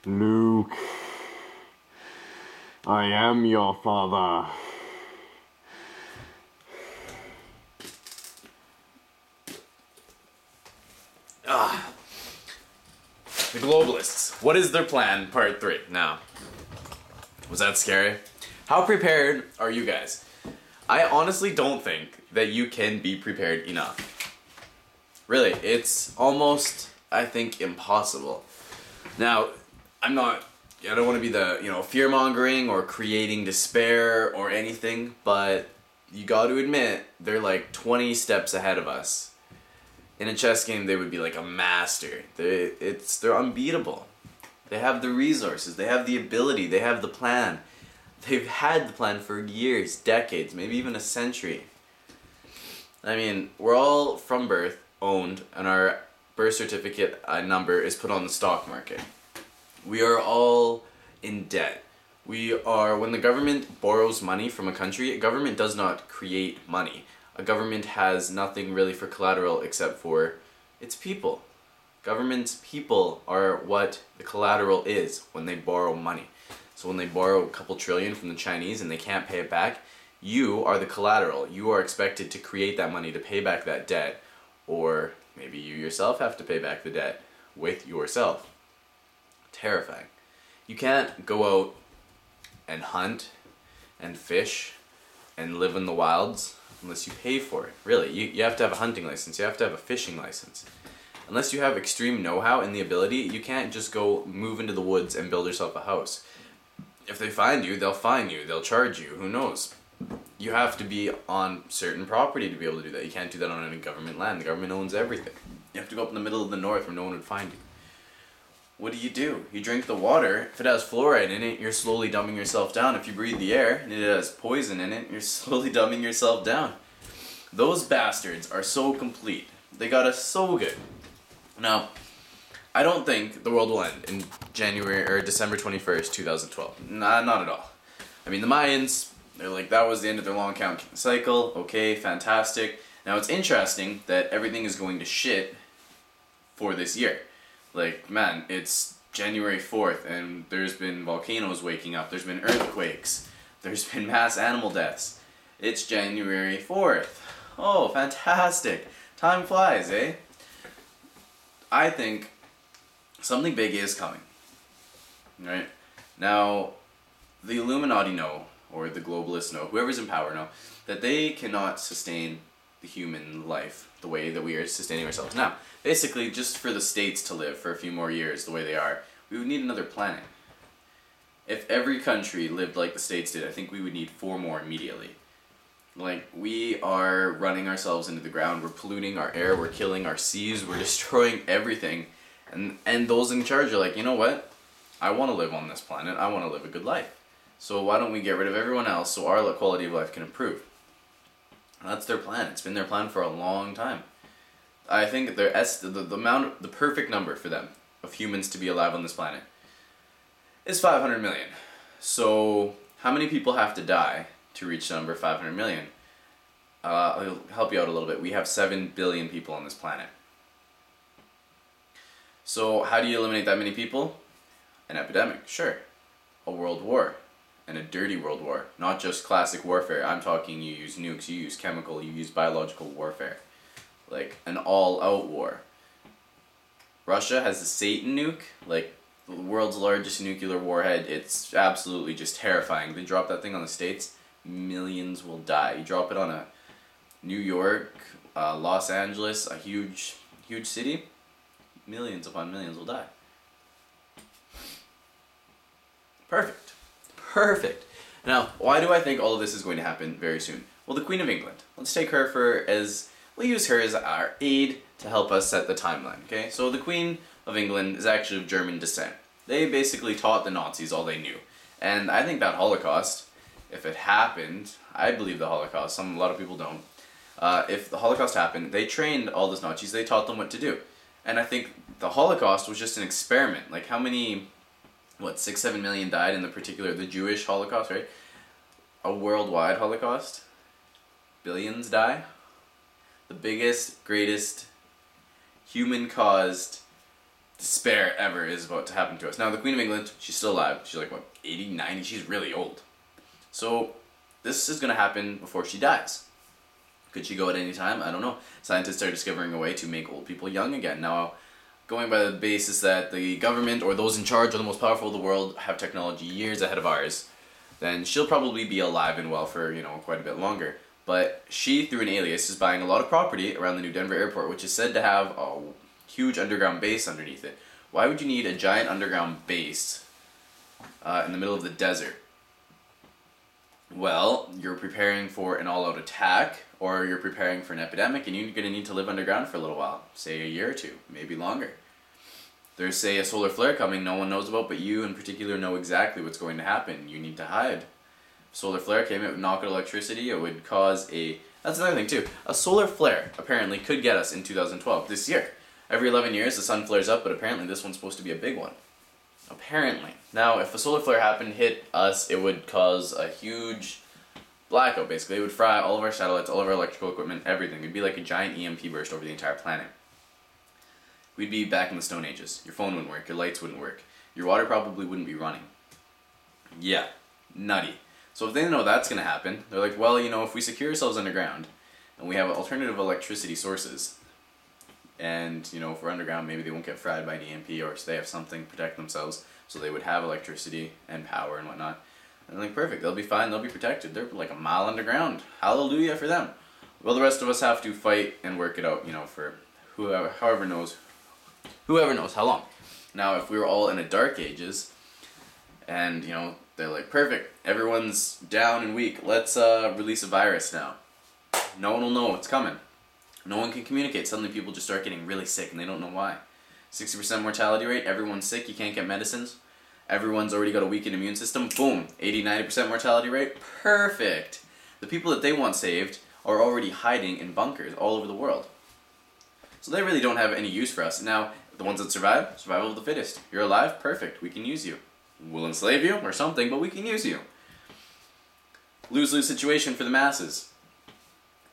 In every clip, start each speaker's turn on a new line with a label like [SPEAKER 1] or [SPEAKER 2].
[SPEAKER 1] Luke, I am your father.
[SPEAKER 2] The Globalists. What is their plan? Part 3. Now, was that scary? How prepared are you guys? I honestly don't think that you can be prepared enough. Really, it's almost, I think, impossible. Now, I don't want to be the, fear-mongering or creating despair or anything, but you got to admit, they're like 20 steps ahead of us. In a chess game, they would be like a master. They're unbeatable. They have the resources, they have the ability, they have the plan. They've had the plan for years, decades, maybe even a century. I mean, we're all from birth owned, and our birth certificate number is put on the stock market. We are all in debt. When the government borrows money from a country, a government does not create money. A government has nothing really for collateral except for its people. Government's people are what the collateral is when they borrow money. So when they borrow a couple trillion from the Chinese and they can't pay it back, you are the collateral. You are expected to create that money to pay back that debt, or maybe you yourself have to pay back the debt with yourself. Terrifying. You can't go out and hunt and fish and live in the wilds unless you pay for it. Really, you have to have a hunting license, you have to have a fishing license. Unless you have extreme know-how and the ability, you can't just go move into the woods and build yourself a house. If they find you, they'll fine you, they'll charge you, who knows? You have to be on certain property to be able to do that. You can't do that on any government land. The government owns everything. You have to go up in the middle of the north where no one would find you. What do? You drink the water. If it has fluoride in it, you're slowly dumbing yourself down. If you breathe the air and it has poison in it, you're slowly dumbing yourself down. Those bastards are so complete. They got us so good. Now, I don't think the world will end in January or December 21st, 2012. Nah, not at all. I mean, the Mayans, they're like, that was the end of their long counting cycle. Okay, fantastic. Now, it's interesting that everything is going to shit for this year. Like, man, it's January 4th, and there's been volcanoes waking up, there's been earthquakes, there's been mass animal deaths. It's January 4th. Oh, fantastic. Time flies, eh? I think something big is coming. Right? Now, the Illuminati know, or the Globalists know, whoever's in power know, that they cannot sustain the human life the way that we are sustaining ourselves now. Basically, just for the states to live for a few more years the way they are, we would need another planet. If every country lived like the states did, I think we would need 4 more immediately. Like, we are running ourselves into the ground, we're polluting our air, we're killing our seas, we're destroying everything. And those in charge are like, you know what? I want to live on this planet, I want to live a good life. So why don't we get rid of everyone else so our quality of life can improve? That's their plan. It's been their plan for a long time. I think the perfect number for them of humans to be alive on this planet is 500 million. So how many people have to die to reach the number 500 million? I'll help you out a little bit. We have 7 billion people on this planet. So how do you eliminate that many people? An epidemic, sure. A world war. And a dirty world war. Not just classic warfare. I'm talking you use nukes, you use chemical, you use biological warfare. Like an all-out war. Russia has the Satan nuke, like the world's largest nuclear warhead. It's absolutely just terrifying. They drop that thing on the States, millions will die. You drop it on a New York, Los Angeles, a huge city, millions upon millions will die. Perfect. Now, why do I think all of this is going to happen very soon? Well, the Queen of England. Let's take her we'll use her as our aid to help us set the timeline, okay? So the Queen of England is actually of German descent. They basically taught the Nazis all they knew. And I think that Holocaust, if it happened, I believe the Holocaust, a lot of people don't. If the Holocaust happened, they trained all those Nazis, they taught them what to do. And I think the Holocaust was just an experiment. Like how many, 6-7 million died in the Jewish Holocaust, right? A worldwide Holocaust? Billions die? The biggest, greatest, human-caused despair ever is about to happen to us. Now, the Queen of England, she's still alive. She's like, what, 80, 90? She's really old. So, this is going to happen before she dies. Could she go at any time? I don't know. Scientists are discovering a way to make old people young again. Now, going by the basis that the government or those in charge or the most powerful of the world have technology years ahead of ours, then she'll probably be alive and well for, quite a bit longer. But she, through an alias, is buying a lot of property around the new Denver airport, which is said to have a huge underground base underneath it. Why would you need a giant underground base in the middle of the desert? Well, you're preparing for an all-out attack, or you're preparing for an epidemic, and you're going to need to live underground for a little while. Say a year or two, maybe longer. There's, say, a solar flare coming no one knows about, but you in particular know exactly what's going to happen. You need to hide. If solar flare came, it would knock out electricity, it would cause a... That's another thing, too. A solar flare, apparently, could get us in 2012, this year. Every 11 years, the sun flares up, but apparently this one's supposed to be a big one. Apparently. Now, if a solar flare happened, hit us, it would cause a huge blackout, basically. It would fry all of our satellites, all of our electrical equipment, everything. It'd be like a giant EMP burst over the entire planet. We'd be back in the Stone Ages. Your phone wouldn't work, your lights wouldn't work. Your water probably wouldn't be running. Yeah, nutty. So if they know that's going to happen, they're like, well, if we secure ourselves underground, and we have alternative electricity sources, and, if we're underground, maybe they won't get fried by an EMP, or they have something to protect themselves, so they would have electricity and power and whatnot. And they're like, perfect, they'll be fine, they'll be protected. They're like a mile underground. Hallelujah for them. Well, the rest of us have to fight and work it out, for whoever knows how long. Now, if we were all in the Dark Ages, and, they're like, perfect, everyone's down and weak, let's release a virus now. No one will know what's coming. No one can communicate. Suddenly people just start getting really sick and they don't know why. 60% mortality rate, everyone's sick, you can't get medicines. Everyone's already got a weakened immune system, boom, 80-90% mortality rate, perfect. The people that they want saved are already hiding in bunkers all over the world. So they really don't have any use for us. Now, the ones that survive, survival of the fittest. You're alive, perfect, we can use you. We'll enslave you or something, but we can use you. Lose-lose situation for the masses.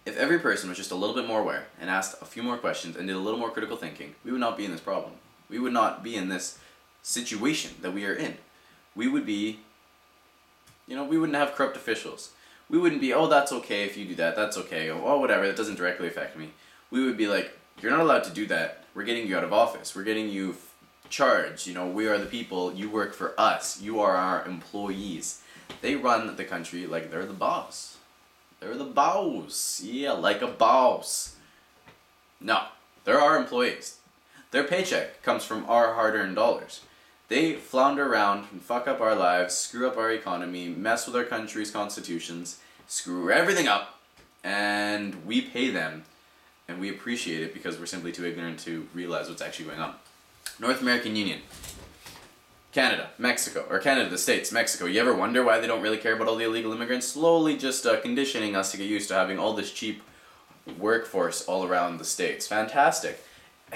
[SPEAKER 2] If every person was just a little bit more aware and asked a few more questions and did a little more critical thinking, we would not be in this problem. We would not be in this situation that we are in. We would be, we wouldn't have corrupt officials. We wouldn't be, oh, that's okay if you do that, that's okay, oh, whatever, that doesn't directly affect me. We would be like, you're not allowed to do that. We're getting you out of office. We're getting you charged. We are the people. You work for us. You are our employees. They run the country like they're the boss. They're the boss. Yeah, like a boss. No, they're our employees. Their paycheck comes from our hard-earned dollars. They flounder around and fuck up our lives, screw up our economy, mess with our country's constitutions, screw everything up, and we pay them, and we appreciate it because we're simply too ignorant to realize what's actually going on. North American Union. Canada, Mexico, or Canada, the States, Mexico. You ever wonder why they don't really care about all the illegal immigrants? Slowly just conditioning us to get used to having all this cheap workforce all around the States. Fantastic.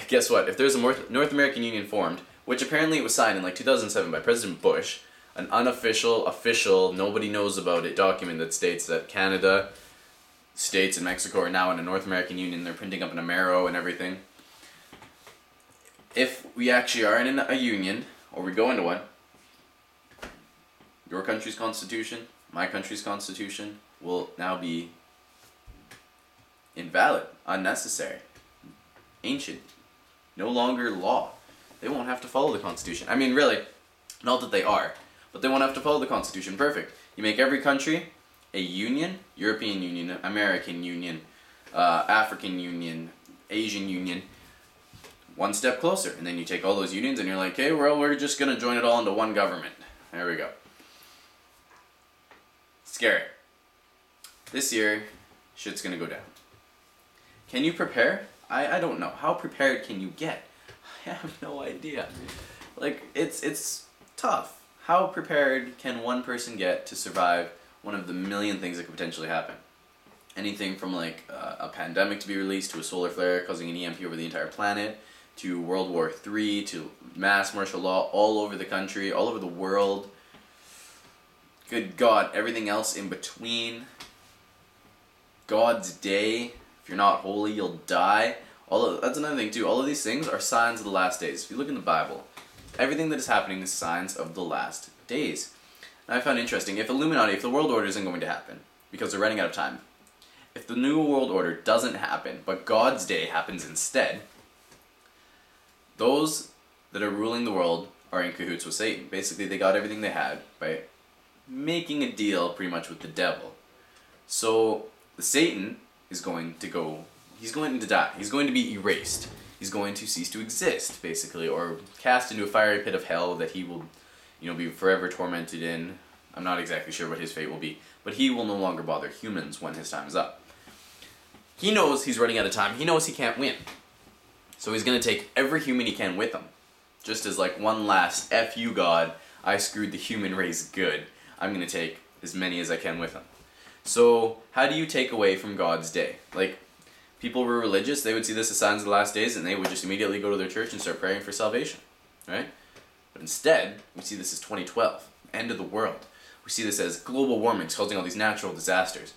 [SPEAKER 2] Guess what? If there's a North American Union formed, which apparently it was signed in like 2007 by President Bush, an unofficial, official, nobody knows about it document that states that Canada, States, and Mexico are now in a North American Union. They're printing up an Amero and everything. If we actually are in a union, or we go into one, your country's constitution, my country's constitution, will now be invalid, unnecessary, ancient, no longer law. They won't have to follow the constitution. I mean, really, not that they are, but they won't have to follow the constitution. Perfect. You make every country a union, European Union, American Union, African Union, Asian Union, one step closer, and then you take all those unions and you're like, hey, we're just going to join it all into one government. There we go. Scary. This year, shit's going to go down. Can you prepare? I don't know. How prepared can you get? I have no idea. Like, it's tough. How prepared can one person get to survive one of the million things that could potentially happen? Anything from like a pandemic to be released, to a solar flare causing an EMP over the entire planet, to World War III, to mass martial law all over the country, all over the world. Good God, everything else in between. God's day, if you're not holy, you'll die. That's another thing too. All of these things are signs of the last days. If you look in the Bible, everything that is happening is signs of the last days. And I found interesting, if the world order isn't going to happen, because they're running out of time, if the new world order doesn't happen, but God's day happens instead, those that are ruling the world are in cahoots with Satan. Basically, they got everything they had by making a deal pretty much with the devil. So, Satan is going to go, he's going to die. He's going to be erased. He's going to cease to exist, basically, or cast into a fiery pit of hell that he will, be forever tormented in. I'm not exactly sure what his fate will be, but he will no longer bother humans when his time is up. He knows he's running out of time. He knows he can't win. So he's going to take every human he can with him. Just as like one last F you God, I screwed the human race good. I'm going to take as many as I can with him. So how do you take away from God's day? Like, people were religious, they would see this as signs of the last days, and they would just immediately go to their church and start praying for salvation, right? But instead, we see this as 2012, end of the world. We see this as global warming causing all these natural disasters.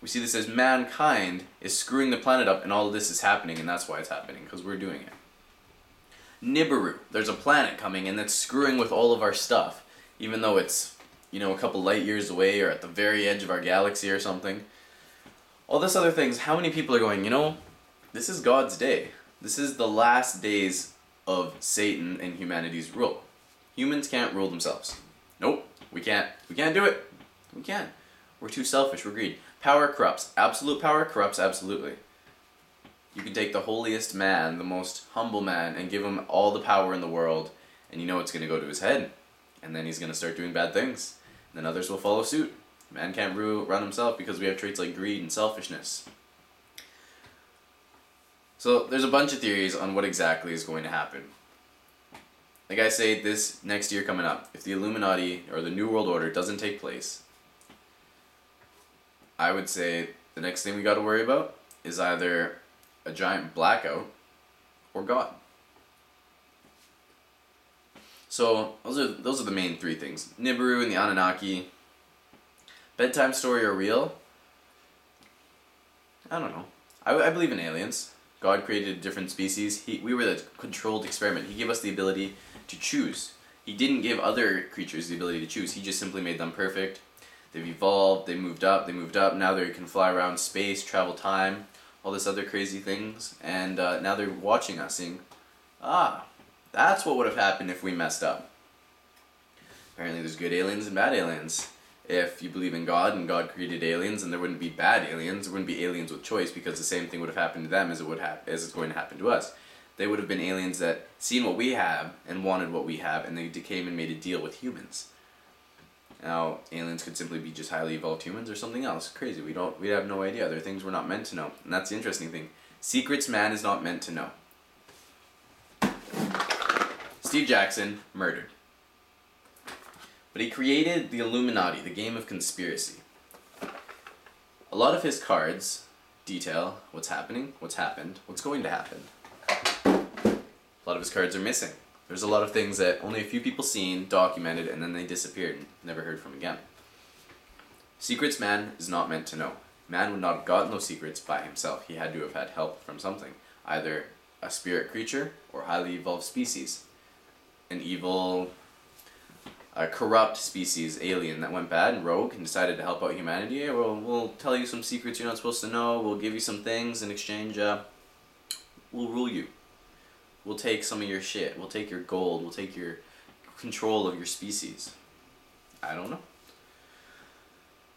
[SPEAKER 2] We see this as mankind is screwing the planet up, and all of this is happening, and that's why it's happening, because we're doing it. Nibiru, there's a planet coming, and that's screwing with all of our stuff, even though it's, a couple light years away, or at the very edge of our galaxy or something. All this other things, how many people are going, this is God's day. This is the last days of Satan and humanity's rule. Humans can't rule themselves. Nope, we can't. We can't do it. We can't. We're too selfish, we're greedy. Power corrupts. Absolute power corrupts, absolutely. You can take the holiest man, the most humble man, and give him all the power in the world, and it's going to go to his head. And then he's going to start doing bad things. And then others will follow suit. Man can't run himself because we have traits like greed and selfishness. So there's a bunch of theories on what exactly is going to happen. Like I say, this next year coming up, if the Illuminati or the New World Order doesn't take place, I would say the next thing we got to worry about is either a giant blackout or God. So those are the main three things. Nibiru and the Anunnaki. Bedtime story or real? I don't know. I believe in aliens. God created different species. We were the controlled experiment. He gave us the ability to choose. He didn't give other creatures the ability to choose. He just simply made them perfect. They've evolved, they moved up, now they can fly around space, travel time, all this other crazy things, and now they're watching us saying, that's what would have happened if we messed up. Apparently there's good aliens and bad aliens. If you believe in God and God created aliens, and there wouldn't be bad aliens, there wouldn't be aliens with choice, because the same thing would have happened to them as it's going to happen to us. They would have been aliens that seen what we have and wanted what we have, and they came and made a deal with humans. Now, aliens could simply be just highly evolved humans or something else. Crazy. We have no idea. There are things we're not meant to know. And that's the interesting thing. Secrets man is not meant to know. Steve Jackson, murdered. But he created the Illuminati, the game of conspiracy. A lot of his cards detail what's happening, what's happened, what's going to happen. A lot of his cards are missing. There's a lot of things that only a few people seen, documented, and then they disappeared and never heard from again. Secrets man is not meant to know. Man would not have gotten those secrets by himself. He had to have had help from something. Either a spirit creature or highly evolved species. An evil, corrupt species, alien that went bad and rogue and decided to help out humanity. Yeah, we'll tell you some secrets you're not supposed to know. We'll give you some things in exchange. We'll rule you. We'll take some of your shit. We'll take your gold. We'll take your control of your species. I don't know.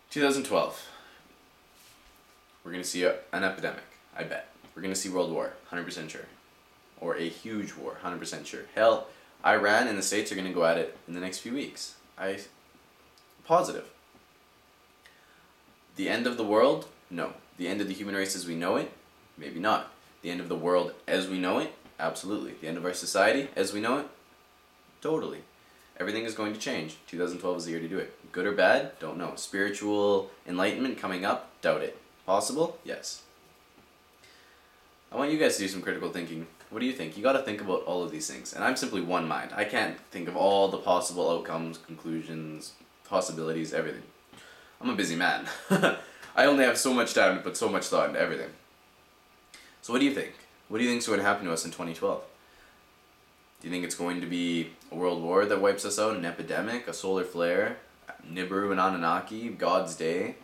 [SPEAKER 2] 2012. We're going to see an epidemic, I bet. We're going to see World War, 100% sure. Or a huge war, 100% sure. Hell, Iran and the States are going to go at it in the next few weeks. Positive. The end of the world? No. The end of the human race as we know it? Maybe not. The end of the world as we know it? Absolutely. The end of our society as we know it? Totally. Everything is going to change. 2012 is the year to do it. Good or bad? Don't know. Spiritual enlightenment coming up? Doubt it. Possible? Yes. I want you guys to do some critical thinking. What do you think? You got to think about all of these things. And I'm simply one mind. I can't think of all the possible outcomes, conclusions, possibilities, everything. I'm a busy man. I only have so much time to put so much thought into everything. So what do you think? What do you think is going to happen to us in 2012? Do you think it's going to be a world war that wipes us out, an epidemic, a solar flare, Nibiru and Anunnaki, God's Day?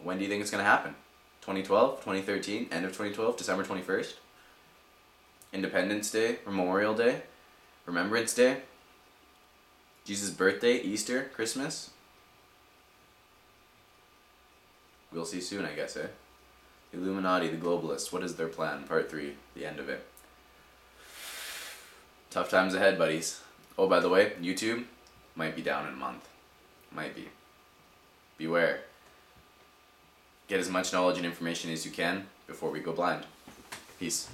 [SPEAKER 2] When do you think it's going to happen? 2012, 2013, end of 2012, December 21st? Independence Day, Memorial Day, Remembrance Day, Jesus' birthday, Easter, Christmas? We'll see soon, I guess, eh? The Illuminati, the Globalists, what is their plan? Part 3, the end of it. Tough times ahead, buddies. Oh, by the way, YouTube might be down in a month. Might be. Beware. Get as much knowledge and information as you can before we go blind. Peace.